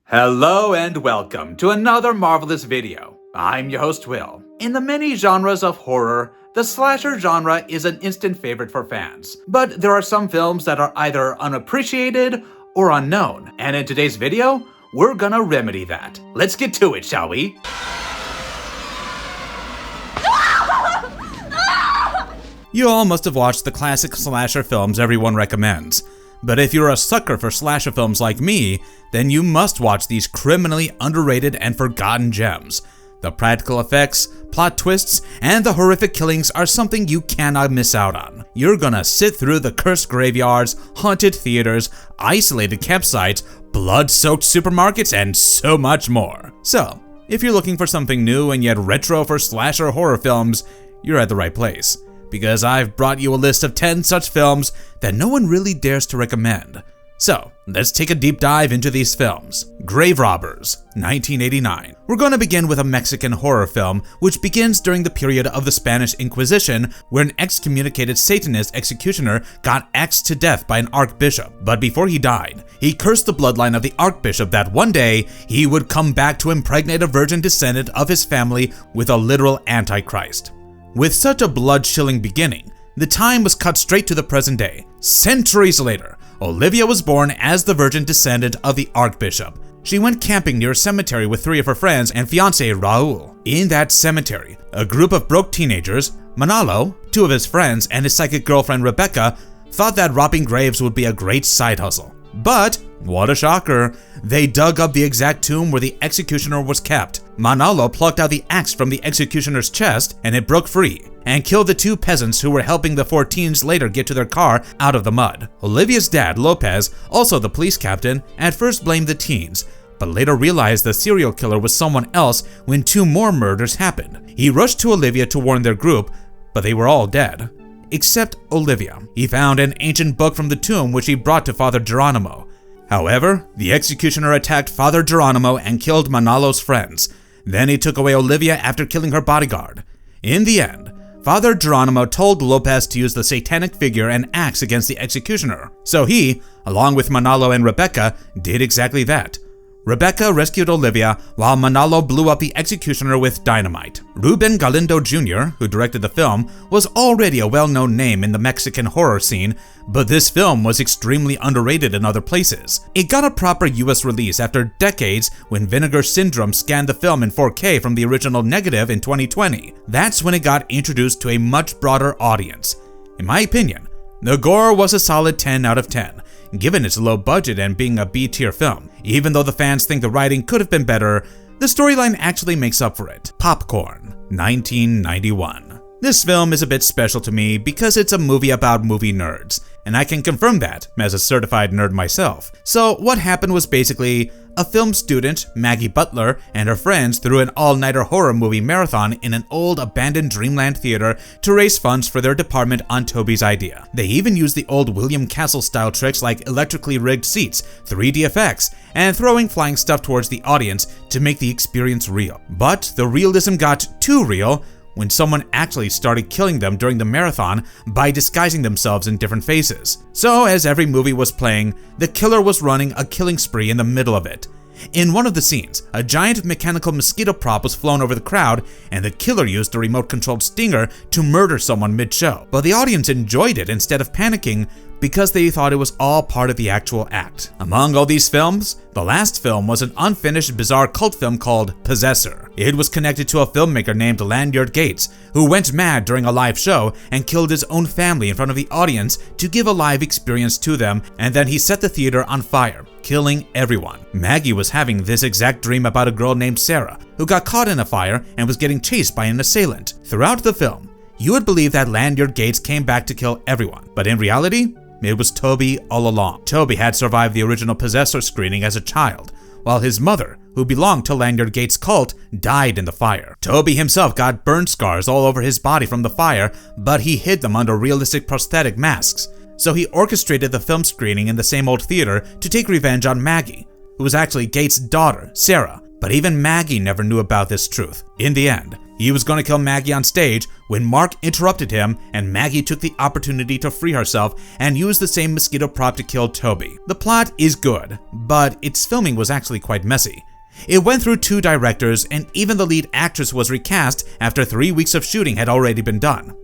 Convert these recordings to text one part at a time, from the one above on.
Hello and welcome to another marvelous video. I'm your host Will. In the many genres of horror, the slasher genre is an instant favorite for fans. But there are some films that are either unappreciated or unknown. And in today's video, we're gonna remedy that. Let's get to it, shall we? You all must have watched the classic slasher films everyone recommends. But if you're a sucker for slasher films like me, then you must watch these criminally underrated and forgotten gems. The practical effects, plot twists, and the horrific killings are something you cannot miss out on. You're gonna sit through the cursed graveyards, haunted theaters, isolated campsites, blood-soaked supermarkets, and so much more. So, if you're looking for something new and yet retro for slasher horror films, you're at the right place. Because I've brought you a list of 10 such films that no one really dares to recommend. So, let's take a deep dive into these films. Grave Robbers, 1989. We're going to begin with a Mexican horror film, which begins during the period of the Spanish Inquisition, where an excommunicated Satanist executioner got axed to death by an archbishop. But before he died, he cursed the bloodline of the archbishop that one day he would come back to impregnate a virgin descendant of his family with a literal antichrist. With such a blood-chilling beginning, the time was cut straight to the present day. Centuries later, Olivia was born as the virgin descendant of the archbishop. She went camping near a cemetery with 3 of her friends and fiancé Raul. In that cemetery, a group of broke teenagers, Manalo, 2 of his friends, and his psychic girlfriend Rebecca, thought that robbing graves would be a great side hustle. But, what a shocker, they dug up the exact tomb where the executioner was kept. Manalo plucked out the axe from the executioner's chest and it broke free, and killed the 2 peasants who were helping the 4 teens later get to their car out of the mud. Olivia's dad, Lopez, also the police captain, at first blamed the teens, but later realized the serial killer was someone else when 2 more murders happened. He rushed to Olivia to warn their group, but they were all dead. Except Olivia. He found an ancient book from the tomb which he brought to Father Geronimo. However, the executioner attacked Father Geronimo and killed Manalo's friends. Then he took away Olivia after killing her bodyguard. In the end, Father Geronimo told Lopez to use the satanic figure and axe against the executioner. So he, along with Manalo and Rebecca, did exactly that. Rebecca rescued Olivia while Manalo blew up the executioner with dynamite. Ruben Galindo Jr., who directed the film, was already a well-known name in the Mexican horror scene, but this film was extremely underrated in other places. It got a proper US release after decades when Vinegar Syndrome scanned the film in 4K from the original negative in 2020. That's when it got introduced to a much broader audience. In my opinion, the gore was a solid 10 out of 10. Given its low budget and being a B-tier film. Even though the fans think the writing could have been better, the storyline actually makes up for it. Popcorn, 1991. This film is a bit special to me because it's a movie about movie nerds, and I can confirm that as a certified nerd myself. So what happened was basically a film student, Maggie Butler, and her friends threw an all-nighter horror movie marathon in an old abandoned Dreamland theater to raise funds for their department on Toby's idea. They even used the old William Castle-style tricks like electrically rigged seats, 3D effects, and throwing flying stuff towards the audience to make the experience real. But the realism got too real when someone actually started killing them during the marathon by disguising themselves in different faces. So as every movie was playing, the killer was running a killing spree in the middle of it. In one of the scenes, a giant mechanical mosquito prop was flown over the crowd, and the killer used a remote-controlled stinger to murder someone mid-show. But the audience enjoyed it instead of panicking because they thought it was all part of the actual act. Among all these films, the last film was an unfinished bizarre cult film called Possessor. It was connected to a filmmaker named Lanyard Gates, who went mad during a live show and killed his own family in front of the audience to give a live experience to them, and then he set the theater on fire, killing everyone. Maggie was having this exact dream about a girl named Sarah, who got caught in a fire and was getting chased by an assailant. Throughout the film, you would believe that Lanyard Gates came back to kill everyone, but in reality, it was Toby all along. Toby had survived the original Possessor screening as a child, while his mother, who belonged to Lanyard Gates' cult, died in the fire. Toby himself got burn scars all over his body from the fire, but he hid them under realistic prosthetic masks. So he orchestrated the film screening in the same old theater to take revenge on Maggie, who was actually Gates' daughter, Sarah. But even Maggie never knew about this truth. In the end, he He was going to kill Maggie on stage when Mark interrupted him, and Maggie took the opportunity to free herself and used the same mosquito prop to kill Toby. The plot is good, but its filming was actually quite messy. It went through 2 directors, and even the lead actress was recast after 3 weeks of shooting had already been done.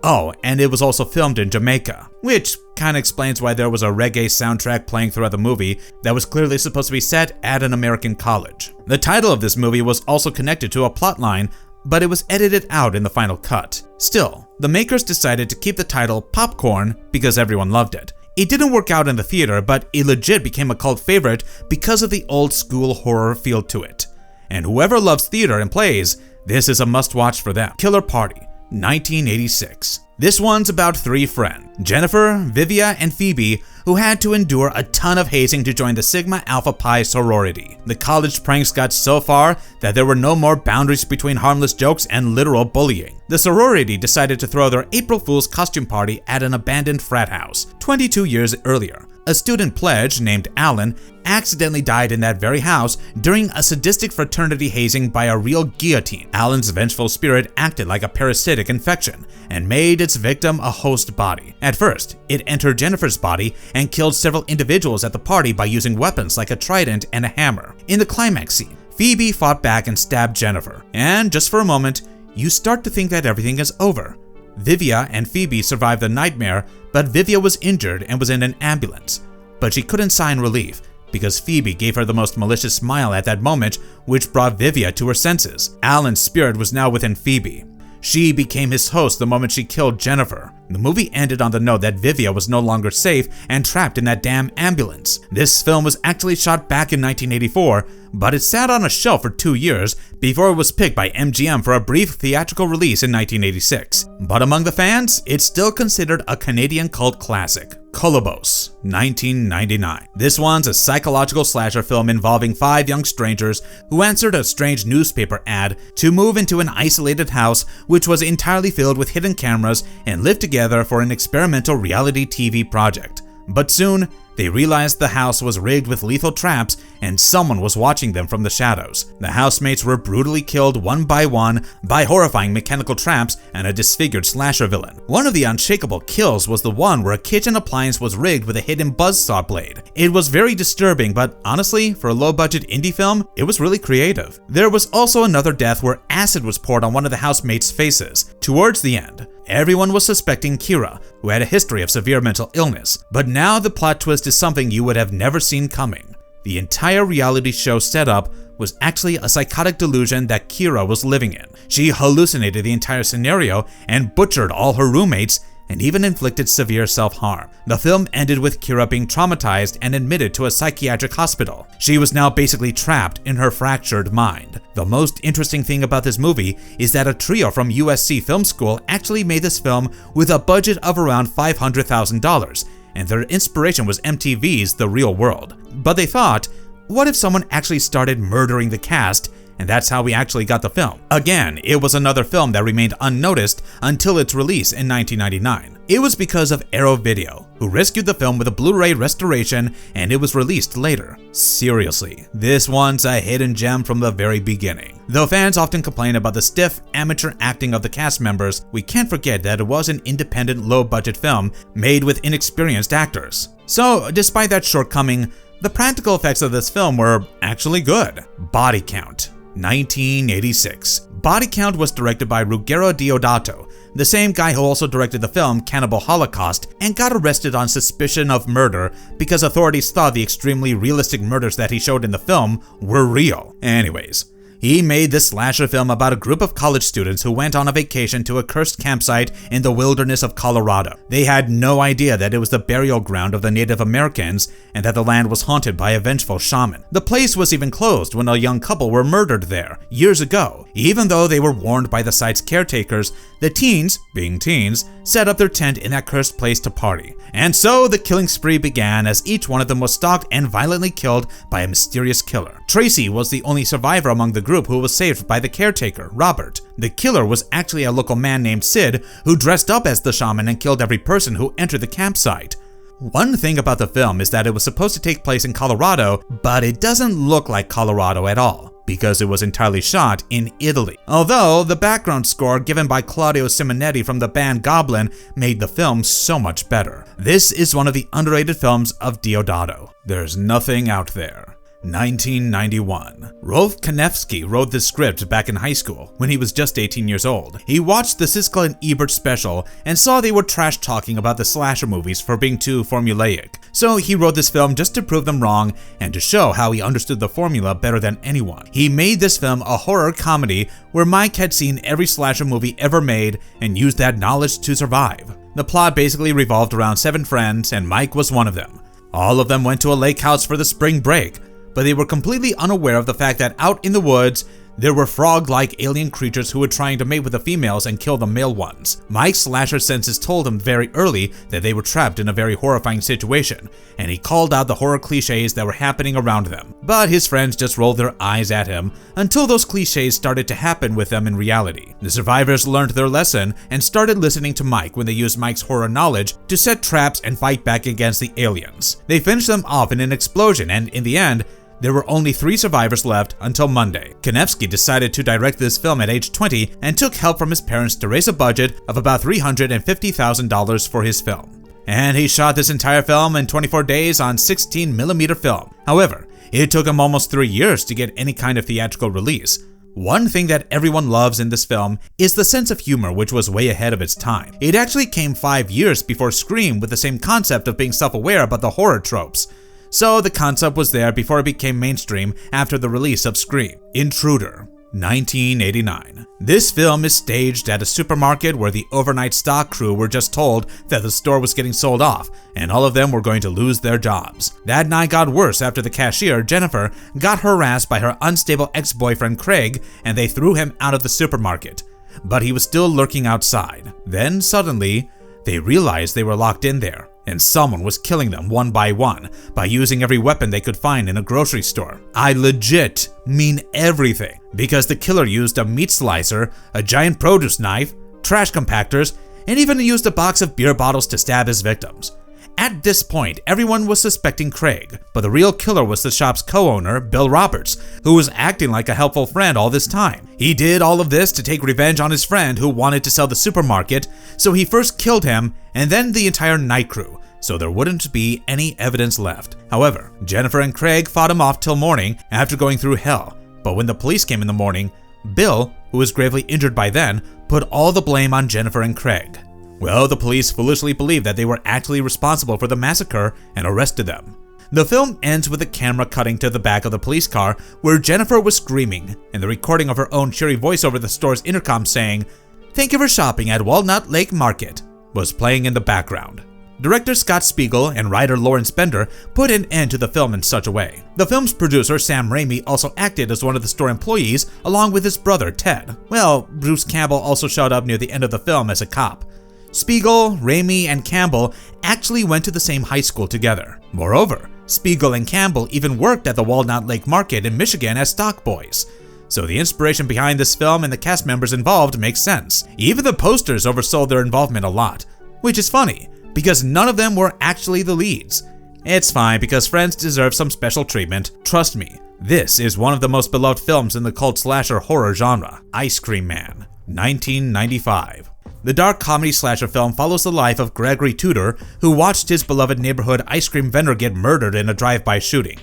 Oh, and it was also filmed in Jamaica, which kinda explains why there was a reggae soundtrack playing throughout the movie that was clearly supposed to be set at an American college. The title of this movie was also connected to a plotline, but it was edited out in the final cut. Still, the makers decided to keep the title Popcorn because everyone loved it. It didn't work out in the theater, but it legit became a cult favorite because of the old school horror feel to it. And whoever loves theater and plays, this is a must-watch for them. Killer Party, 1986. This one's about 3 friends, Jennifer, Vivia, and Phoebe, who had to endure a ton of hazing to join the Sigma Alpha Pi sorority. The college pranks got so far that there were no more boundaries between harmless jokes and literal bullying. The sorority decided to throw their April Fool's costume party at an abandoned frat house 22 years earlier. A student pledge named Alan accidentally died in that very house during a sadistic fraternity hazing by a real guillotine. Alan's vengeful spirit acted like a parasitic infection and made its victim a host body. At first, it entered Jennifer's body and killed several individuals at the party by using weapons like a trident and a hammer. In the climax scene, Phoebe fought back and stabbed Jennifer, and just for a moment, you start to think that everything is over. Vivia and Phoebe survived the nightmare, but Vivia was injured and was in an ambulance. But she couldn't sign relief because Phoebe gave her the most malicious smile at that moment, which brought Vivia to her senses. Alan's spirit was now within Phoebe. She became his host the moment she killed Jennifer. The movie ended on the note that Vivia was no longer safe and trapped in that damn ambulance. This film was actually shot back in 1984, but it sat on a shelf for 2 years before it was picked by MGM for a brief theatrical release in 1986. But among the fans, it's still considered a Canadian cult classic. Colobos, 1999. This one's a psychological slasher film involving 5 young strangers who answered a strange newspaper ad to move into an isolated house which was entirely filled with hidden cameras and live together for an experimental reality TV project. But soon, they realized the house was rigged with lethal traps and someone was watching them from the shadows. The housemates were brutally killed one by horrifying mechanical traps and a disfigured slasher villain. One of the unshakable kills was the one where a kitchen appliance was rigged with a hidden buzzsaw blade. It was very disturbing, but honestly, for a low-budget indie film, it was really creative. There was also another death where acid was poured on one of the housemates' faces. Towards the end, everyone was suspecting Kira, who had a history of severe mental illness, but now the plot twist is something you would have never seen coming. The entire reality show setup was actually a psychotic delusion that Kira was living in. She hallucinated the entire scenario and butchered all her roommates and even inflicted severe self-harm. The film ended with Kira being traumatized and admitted to a psychiatric hospital. She was now basically trapped in her fractured mind. The most interesting thing about this movie is that a trio from USC Film School actually made this film with a budget of around $500,000, and their inspiration was MTV's The Real World. But they thought, what if someone actually started murdering the cast? And that's how we actually got the film. Again, it was another film that remained unnoticed until its release in 1999. It was because of Arrow Video, who rescued the film with a Blu-ray restoration, and it was released later. Seriously, this one's a hidden gem from the very beginning. Though fans often complain about the stiff, amateur acting of the cast members, we can't forget that it was an independent, low-budget film made with inexperienced actors. So, despite that shortcoming, the practical effects of this film were actually good. Body Count, 1986. Body Count was directed by Ruggero Deodato, the same guy who also directed the film Cannibal Holocaust, and got arrested on suspicion of murder because authorities thought the extremely realistic murders that he showed in the film were real. Anyways, he made this slasher film about a group of college students who went on a vacation to a cursed campsite in the wilderness of Colorado. They had no idea that it was the burial ground of the Native Americans and that the land was haunted by a vengeful shaman. The place was even closed when a young couple were murdered there years ago. Even though they were warned by the site's caretakers, the teens, being teens, set up their tent in that cursed place to party. And so the killing spree began as each one of them was stalked and violently killed by a mysterious killer. Tracy was the only survivor among the group who was saved by the caretaker, Robert. The killer was actually a local man named Sid who dressed up as the shaman and killed every person who entered the campsite. One thing about the film is that it was supposed to take place in Colorado, but it doesn't look like Colorado at all. because it was entirely shot in Italy. Although the background score given by Claudio Simonetti from the band Goblin made the film so much better. This is one of the underrated films of Deodato. There's Nothing Out There. 1991. Rolf Kanefsky wrote this script back in high school when he was just 18 years old. He watched the Siskel and Ebert special and saw they were trash talking about the slasher movies for being too formulaic. So he wrote this film just to prove them wrong and to show how he understood the formula better than anyone. He made this film a horror comedy where Mike had seen every slasher movie ever made and used that knowledge to survive. The plot basically revolved around 7 friends and Mike was one of them. All of them went to a lake house for the spring break, but they were completely unaware of the fact that out in the woods, there were frog-like alien creatures who were trying to mate with the females and kill the male ones. Mike's slasher senses told him very early that they were trapped in a very horrifying situation, and he called out the horror cliches that were happening around them. But his friends just rolled their eyes at him until those cliches started to happen with them in reality. The survivors learned their lesson and started listening to Mike when they used Mike's horror knowledge to set traps and fight back against the aliens. They finished them off in an explosion, and in the end, there were only 3 survivors left until Monday. Kanefsky decided to direct this film at age 20 and took help from his parents to raise a budget of about $350,000 for his film. And he shot this entire film in 24 days on 16mm film. However, it took him almost 3 years to get any kind of theatrical release. One thing that everyone loves in this film is the sense of humor, which was way ahead of its time. It actually came 5 years before Scream with the same concept of being self-aware about the horror tropes. So the concept was there before it became mainstream after the release of Scream. Intruder. 1989. This film is staged at a supermarket where the overnight stock crew were just told that the store was getting sold off and all of them were going to lose their jobs. That night got worse after the cashier, Jennifer, got harassed by her unstable ex-boyfriend Craig and they threw him out of the supermarket. But he was still lurking outside. Then suddenly, they realized they were locked in there and someone was killing them one by one by using every weapon they could find in a grocery store. I legit mean everything, because the killer used a meat slicer, a giant produce knife, trash compactors, and even used a box of beer bottles to stab his victims. At this point, everyone was suspecting Craig, but the real killer was the shop's co-owner, Bill Roberts, who was acting like a helpful friend all this time. He did all of this to take revenge on his friend who wanted to sell the supermarket, so he first killed him and then the entire night crew, so there wouldn't be any evidence left. However, Jennifer and Craig fought him off till morning after going through hell, but when the police came in the morning, Bill, who was gravely injured by then, put all the blame on Jennifer and Craig. Well, the police foolishly believed that they were actually responsible for the massacre and arrested them. The film ends with the camera cutting to the back of the police car where Jennifer was screaming and the recording of her own cheery voice over the store's intercom saying, "Thank you for shopping at Walnut Lake Market," was playing in the background. Director Scott Spiegel and writer Lawrence Bender put an end to the film in such a way. The film's producer Sam Raimi also acted as one of the store employees along with his brother Ted. Well, Bruce Campbell also showed up near the end of the film as a cop. Spiegel, Raimi, and Campbell actually went to the same high school together. Moreover, Spiegel and Campbell even worked at the Walnut Lake Market in Michigan as stock boys. So the inspiration behind this film and the cast members involved makes sense. Even the posters oversold their involvement a lot, which is funny, because none of them were actually the leads. It's fine because friends deserve some special treatment. Trust me, this is one of the most beloved films in the cult slasher horror genre, Ice Cream Man, 1995. The dark comedy slasher film follows the life of Gregory Tudor, who watched his beloved neighborhood ice cream vendor get murdered in a drive-by shooting.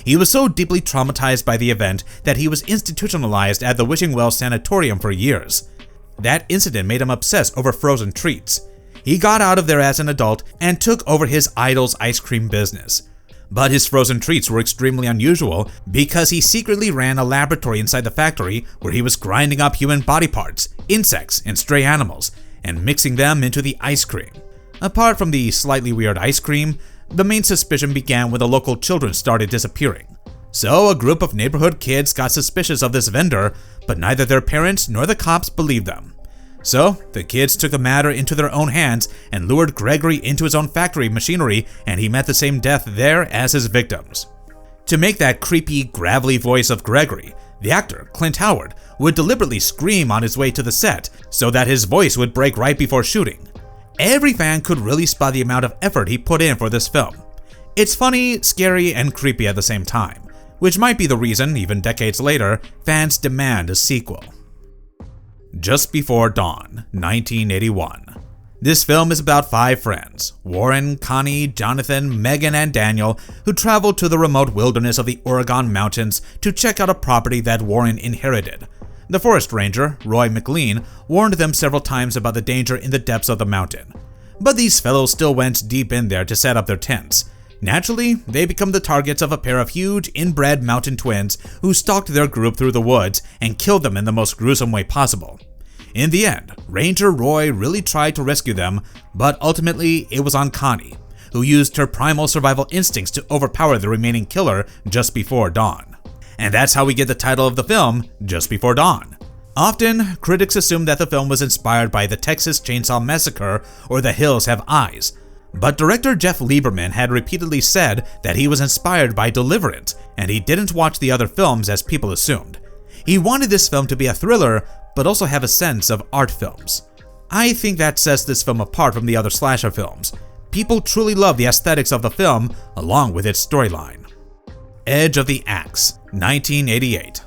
He was so deeply traumatized by the event that he was institutionalized at the Wishing Well Sanatorium for years. That incident made him obsess over frozen treats. He got out of there as an adult and took over his idol's ice cream business. But his frozen treats were extremely unusual because he secretly ran a laboratory inside the factory where he was grinding up human body parts, insects, and stray animals, and mixing them into the ice cream. Apart from the slightly weird ice cream, the main suspicion began when the local children started disappearing. So a group of neighborhood kids got suspicious of this vendor, but neither their parents nor the cops believed them. So the kids took the matter into their own hands and lured Gregory into his own factory machinery, and he met the same death there as his victims. To make that creepy, gravelly voice of Gregory, the actor, Clint Howard, would deliberately scream on his way to the set so that his voice would break right before shooting. Every fan could really spot the amount of effort he put in for this film. It's funny, scary, and creepy at the same time. which might be the reason, even decades later, fans demand a sequel. Just Before Dawn, 1981. This film is about 5 friends, Warren, Connie, Jonathan, Megan, and Daniel, who travel to the remote wilderness of the Oregon mountains to check out a property that Warren inherited. The forest ranger, Roy McLean, warned them several times about the danger in the depths of the mountain. But these fellows still went deep in there to set up their tents. Naturally, they become the targets of a pair of huge, inbred mountain twins who stalked their group through the woods and killed them in the most gruesome way possible. In the end, Ranger Roy really tried to rescue them, but ultimately it was on Connie, who used her primal survival instincts to overpower the remaining killer just before dawn. And that's how we get the title of the film, Just Before Dawn. Often, critics assume that the film was inspired by the Texas Chainsaw Massacre or The Hills Have Eyes, but director Jeff Lieberman had repeatedly said that he was inspired by Deliverance, and he didn't watch the other films as people assumed. He wanted this film to be a thriller, but also have a sense of art films. I think that sets this film apart from the other slasher films. People truly love the aesthetics of the film, along with its storyline. Edge of the Axe, 1988.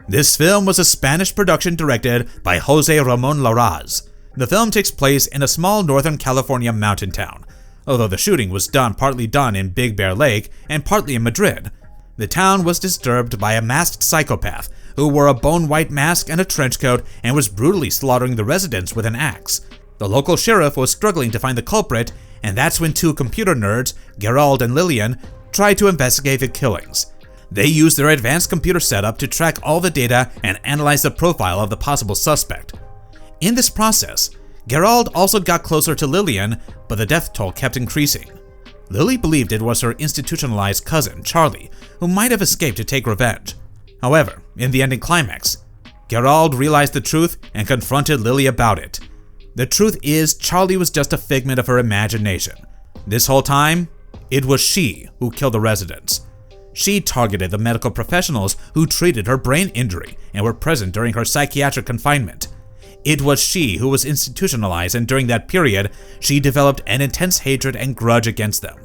This film was a Spanish production directed by Jose Ramon Larraz. The film takes place in a small Northern California mountain town, although the shooting was partly done in Big Bear Lake and partly in Madrid. The town was disturbed by a masked psychopath who wore a bone-white mask and a trench coat and was brutally slaughtering the residents with an axe. The local sheriff was struggling to find the culprit, and that's when 2 computer nerds, Gerald and Lillian, tried to investigate the killings. They used their advanced computer setup to track all the data and analyze the profile of the possible suspect. In this process, Gerald also got closer to Lillian, but the death toll kept increasing. Lily believed it was her institutionalized cousin, Charlie, who might have escaped to take revenge. However, in the ending climax, Gerald realized the truth and confronted Lily about it. The truth is, Charlie was just a figment of her imagination. This whole time, it was she who killed the residents. She targeted the medical professionals who treated her brain injury and were present during her psychiatric confinement. It was she who was institutionalized, and during that period, she developed an intense hatred and grudge against them.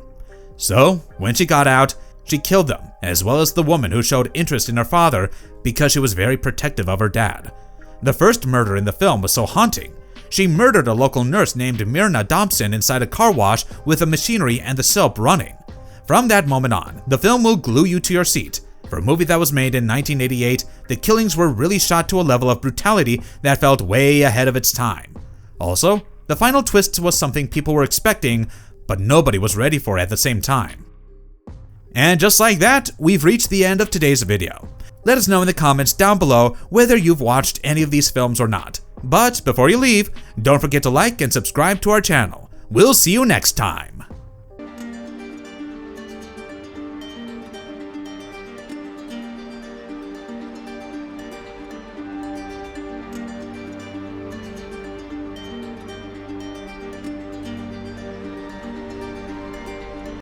So, when she got out, she killed them, as well as the woman who showed interest in her father because she was very protective of her dad. The first murder in the film was so haunting. She murdered a local nurse named Myrna Dobson inside a car wash with the machinery and the soap running. From that moment on, the film will glue you to your seat. For a movie that was made in 1988, the killings were really shot to a level of brutality that felt way ahead of its time. Also, the final twist was something people were expecting, but nobody was ready for at the same time. And just like that, we've reached the end of today's video. Let us know in the comments down below whether you've watched any of these films or not. But before you leave, don't forget to like and subscribe to our channel. We'll see you next time.